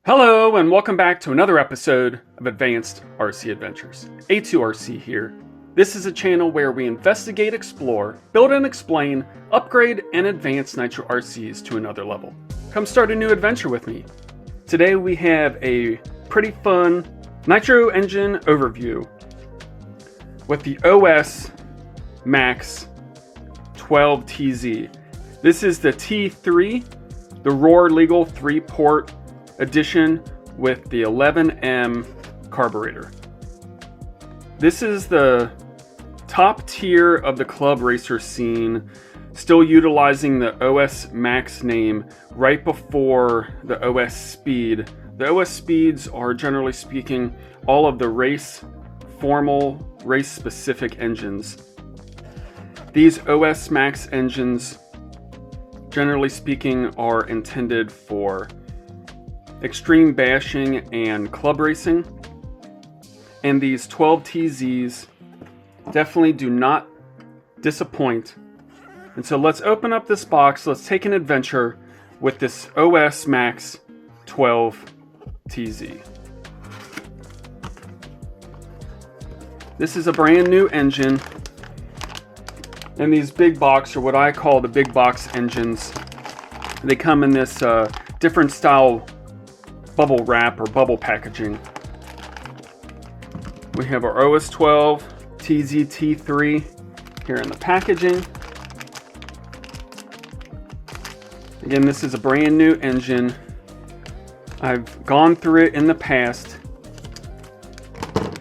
Hello and welcome back to another episode of Advanced RC Adventures. A2RC here. This is a channel where we investigate, explore, build and explain, upgrade and advance Nitro RCs to another level. Come start a new adventure with me. Today we have a pretty fun Nitro engine overview with the OS Max 12TZ. This is the T3, the Roar Legal 3-port edition with the 11M carburetor. This is the top tier of the club racer scene, still utilizing the OS Max name right before the OS Speed. The OS Speeds are, generally speaking, all of the formal race-specific engines. These OS Max engines, generally speaking, are intended for extreme bashing and club racing, and these 12TZs definitely do not disappoint. And so let's open up this box, let's take an adventure with this OS Max 12TZ. This is a brand new engine, and these big box are what I call the big box engines. They come in this different style bubble wrap or bubble packaging. We have our OS 12 TZ-T3 here in the packaging. Again, this is a brand new engine. I've gone through it in the past.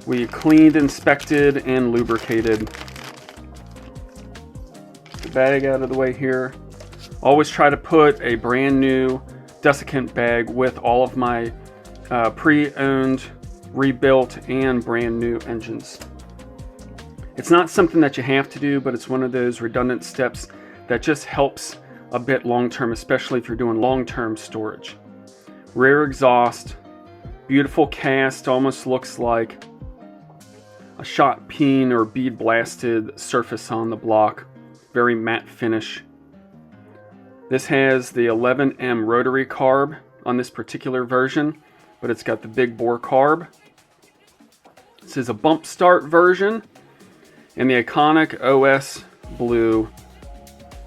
We cleaned, inspected, and lubricated. The bag out of the way here. Always try to put a brand new desiccant bag with all of my pre-owned, rebuilt, and brand new engines. It's not something that you have to do, but it's one of those redundant steps that just helps a bit long-term, especially if you're doing long-term storage. Rear exhaust, beautiful cast, almost looks like a shot peen or bead blasted surface on the block. Very matte finish. This has the 11M rotary carb on this particular version, but it's got the big bore carb. This is a bump start version, and the iconic OS Blue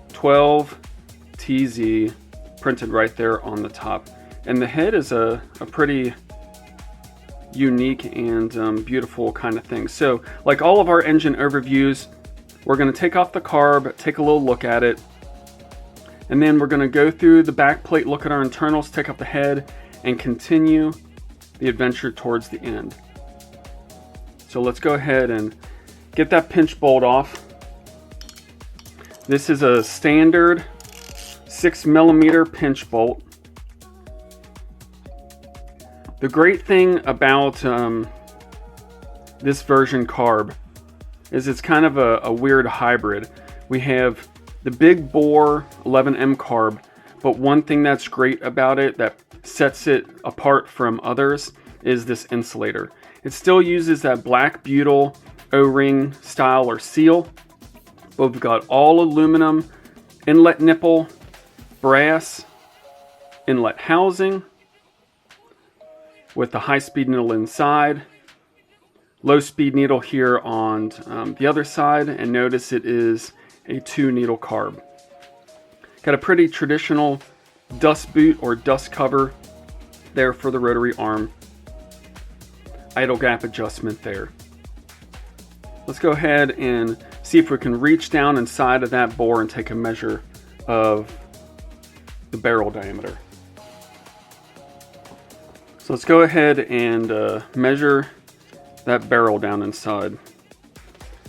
12TZ printed right there on the top. And the head is a pretty unique and beautiful kind of thing. So, like all of our engine overviews, we're going to take off the carb, take a little look at it, and then we're going to go through the backplate, look at our internals, take off the head, and continue the adventure towards the end. So let's go ahead and get that pinch bolt off. This is a standard 6mm pinch bolt. The great thing about this version carb is it's kind of a weird hybrid. We have the big bore 11M carb, but one thing that's great about it that sets it apart from others is this insulator. It still uses that black butyl O-ring style or seal, but we've got all aluminum inlet nipple, brass inlet housing with the high-speed needle inside, low-speed needle here on the other side, and notice it is a 2-needle carb. Got a pretty traditional dust boot or dust cover there for the rotary arm. Idle gap adjustment there. Let's go ahead and see if we can reach down inside of that bore and take a measure of the barrel diameter. So let's go ahead and measure that barrel down inside.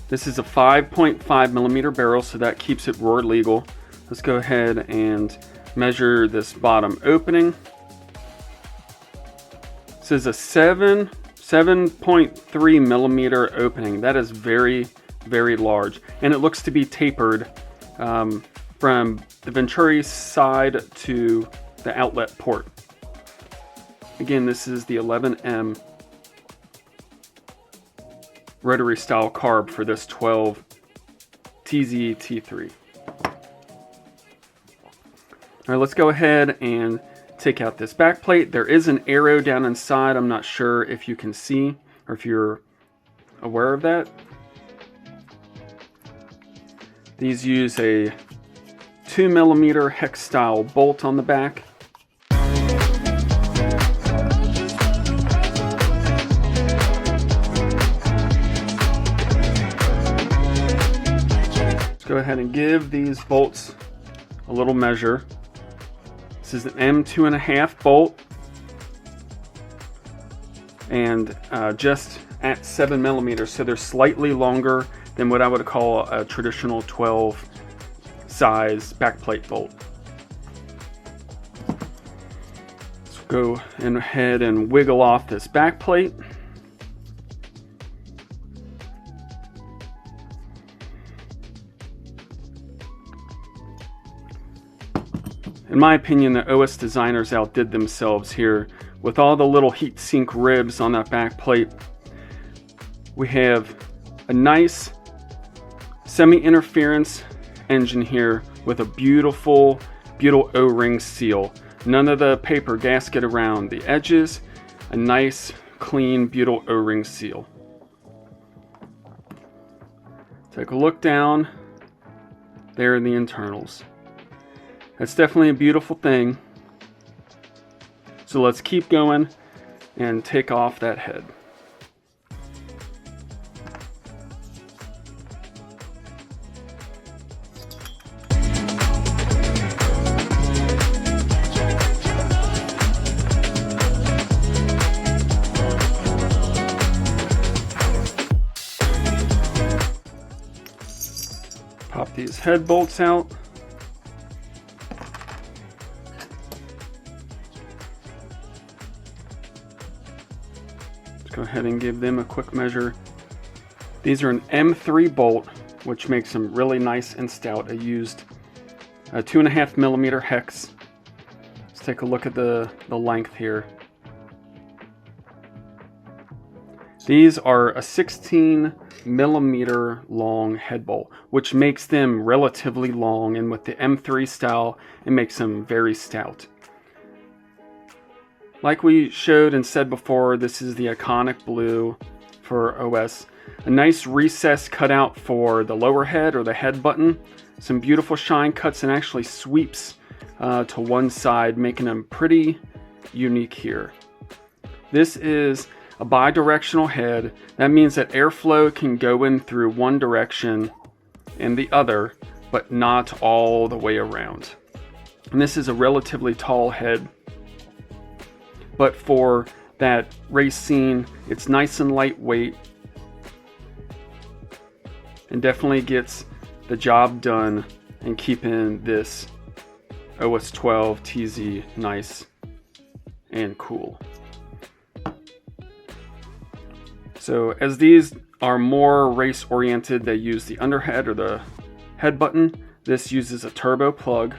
This is a 5.5mm barrel, so that keeps it roar legal. Let's go ahead and measure this bottom opening. This is a 7.3mm opening. That is very, very large, and it looks to be tapered from the Venturi side to the outlet port. Again, this is the 11M rotary style carb for this 12 TZ-T3. All right, let's go ahead and take out this back plate. There is an arrow down inside. I'm not sure if you can see or if you're aware of that. These use a 2mm hex style bolt on the back. Let's go ahead and give these bolts a little measure. This is an M2.5 bolt, and just at 7mm, so they're slightly longer than what I would call a traditional 12 size backplate bolt. Let's go ahead and wiggle off this backplate. In my opinion, the OS designers outdid themselves here. With all the little heatsink ribs on that back plate, we have a nice semi-interference engine here with a beautiful O-ring seal. None of the paper gasket around the edges. A nice, clean, beautiful O-ring seal. Take a look down. There are the internals. That's definitely a beautiful thing. So let's keep going and take off that head. Pop these head bolts out. Go ahead and give them a quick measure. These are an M3 bolt, which makes them really nice and stout. I used a 2.5mm hex. Let's take a look at the length here. These are a 16mm long head bolt, which makes them relatively long, and with the M3 style, it makes them very stout. Like we showed and said before, this is the iconic blue for OS. A nice recess cutout for the lower head or the head button. Some beautiful shine cuts and actually sweeps to one side, making them pretty unique here. This is a bi-directional head. That means that airflow can go in through one direction and the other, but not all the way around. And this is a relatively tall head. But for that race scene, it's nice and lightweight and definitely gets the job done and keeping this OS 12 TZ nice and cool. So as these are more race oriented, they use the underhead or the head button. This uses a turbo plug.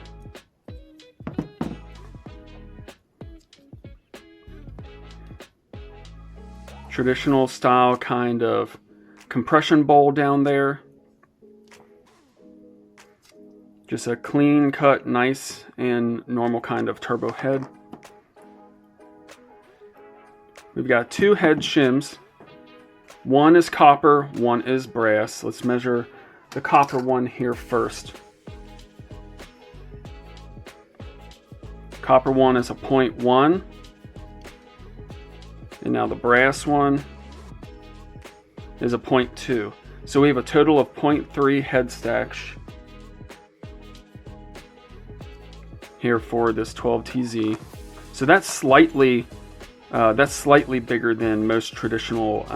Traditional style kind of compression bowl down there. Just a clean cut, nice and normal kind of turbo head. We've got two head shims. One is copper, one is brass. Let's measure the copper one here first. Copper one is a 0.1. And now the brass one is a 0.2. So we have a total of 0.3 head stacks here for this 12TZ. So that's slightly bigger than most traditional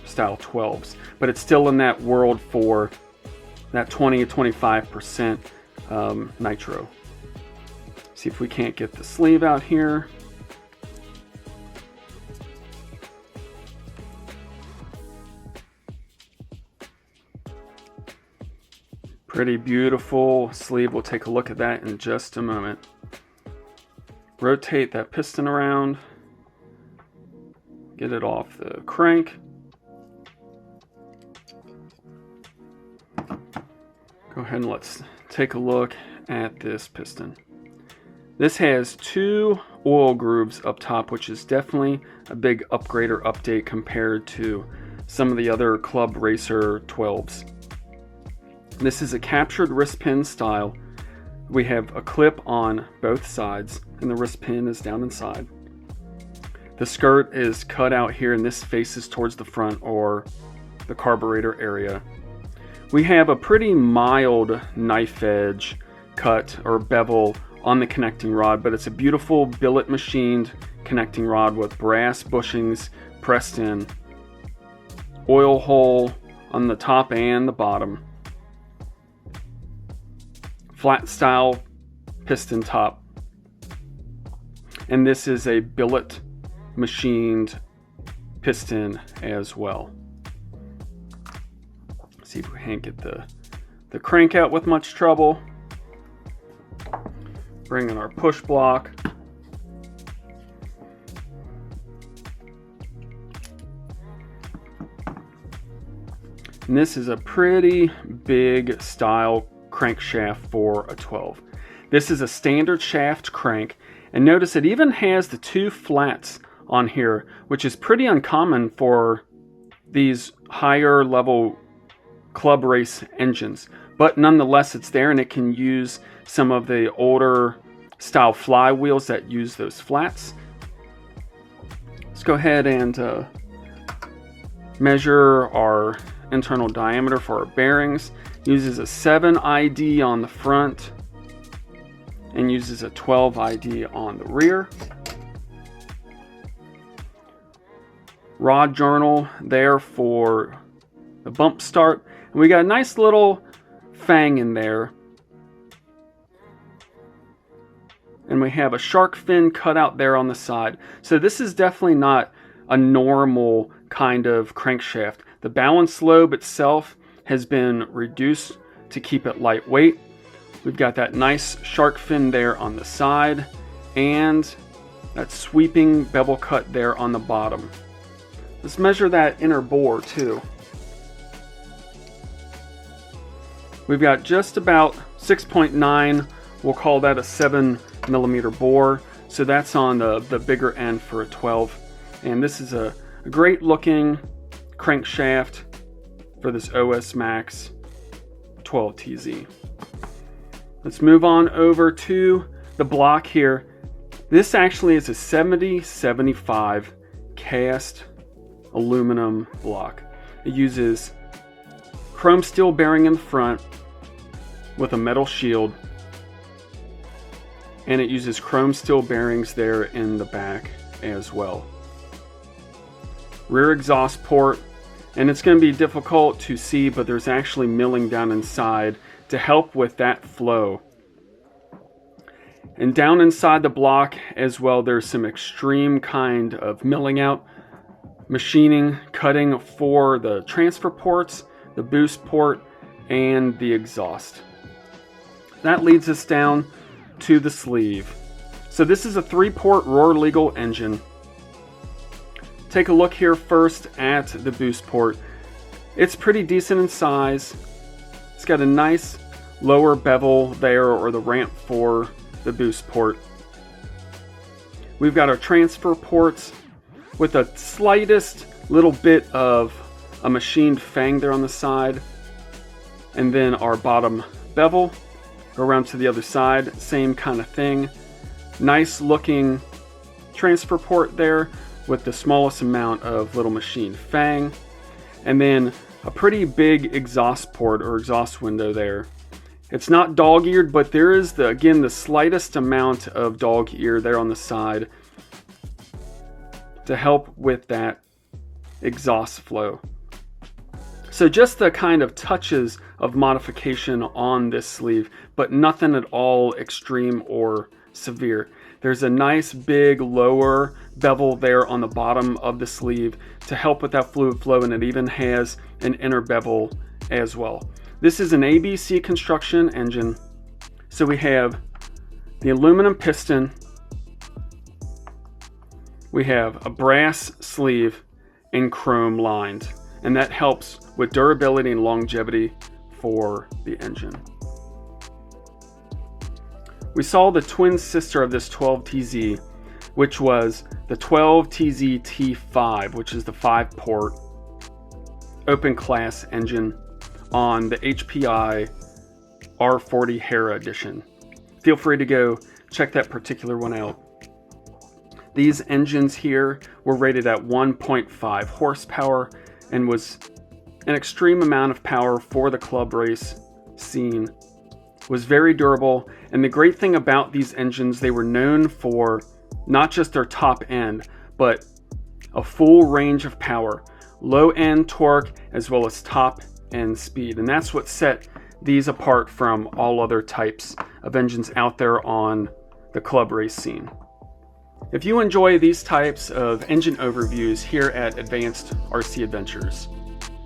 style 12s, but it's still in that world for that 20 to 25% nitro. See if we can't get the sleeve out here. Pretty beautiful sleeve. We'll take a look at that in just a moment. Rotate that piston around. Get it off the crank. Go ahead and let's take a look at this piston. This has two oil grooves up top, which is definitely a big upgrade or update compared to some of the other Club Racer 12s. This is a captured wrist pin style. We have a clip on both sides, and the wrist pin is down inside. The skirt is cut out here, and this faces towards the front or the carburetor area. We have a pretty mild knife edge cut or bevel on the connecting rod, but it's a beautiful billet machined connecting rod with brass bushings pressed in. Oil hole on the top and the bottom. Flat style piston top. And this is a billet machined piston as well. See if we can't get the crank out with much trouble. Bring in our push block. And this is a pretty big style crankshaft for a 12. This is a standard shaft crank, and notice it even has the two flats on here, which is pretty uncommon for these higher level club race engines, but nonetheless it's there, and it can use some of the older style flywheels that use those flats. Let's go ahead and measure our internal diameter for our bearings. Uses a 7 ID on the front and uses a 12 ID on the rear. Rod journal there for the bump start. And we got a nice little fang in there. And we have a shark fin cut out there on the side. So this is definitely not a normal kind of crankshaft. The balance lobe itself has been reduced to keep it lightweight. We've got that nice shark fin there on the side and that sweeping bevel cut there on the bottom. Let's measure that inner bore too. We've got just about 6.9, we'll call that a 7mm bore, so that's on the bigger end for a 12. And this is a great looking crankshaft for this OS Max 12TZ. Let's move on over to the block here. This actually is a 7075 cast aluminum block. It uses chrome steel bearing in the front with a metal shield, and it uses chrome steel bearings there in the back as well. Rear exhaust port, and it's going to be difficult to see, but there's actually milling down inside to help with that flow. And down inside the block as well, there's some extreme kind of milling out, machining, cutting for the transfer ports, the boost port, and the exhaust. That leads us down to the sleeve. So this is a 3-port Roar Legal engine. Take a look here first at the boost port. It's pretty decent in size. It's got a nice lower bevel there, or the ramp for the boost port. We've got our transfer ports with the slightest little bit of a machined fang there on the side, and then our bottom bevel. Go around to the other side, same kind of thing. Nice looking transfer port there with the smallest amount of little machined fang, and then a pretty big exhaust port or exhaust window there. It's not dog-eared, but there is again the slightest amount of dog ear there on the side to help with that exhaust flow. So just the kind of touches of modification on this sleeve, but nothing at all extreme or severe. There's a nice big lower bevel there on the bottom of the sleeve to help with that fluid flow, and it even has an inner bevel as well. This is an ABC construction engine. So we have the aluminum piston, we have a brass sleeve, and chrome lined, and that helps with durability and longevity for the engine. We saw the twin sister of this 12TZ, which was the 12TZ T5, which is the 5-port open class engine on the HPI R40 Hara edition. Feel free to go check that particular one out. These engines here were rated at 1.5 horsepower and was an extreme amount of power for the club race scene. Was very durable, and the great thing about these engines, they were known for not just their top end, but a full range of power, low end torque as well as top end speed, and that's what set these apart from all other types of engines out there on the club race scene. If you enjoy these types of engine overviews here at Advanced RC Adventures,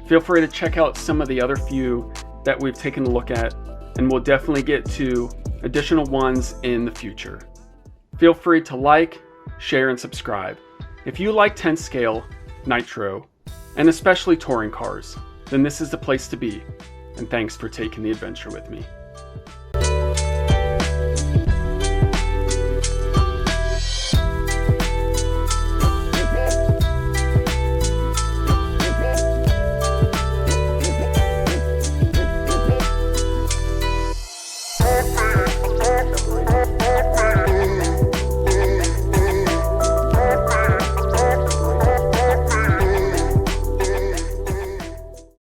feel free to check out some of the other few that we've taken a look at, and we'll definitely get to additional ones in the future. Feel free to like, share, and subscribe. If you like 10 scale, nitro, and especially touring cars, then this is the place to be, and thanks for taking the adventure with me.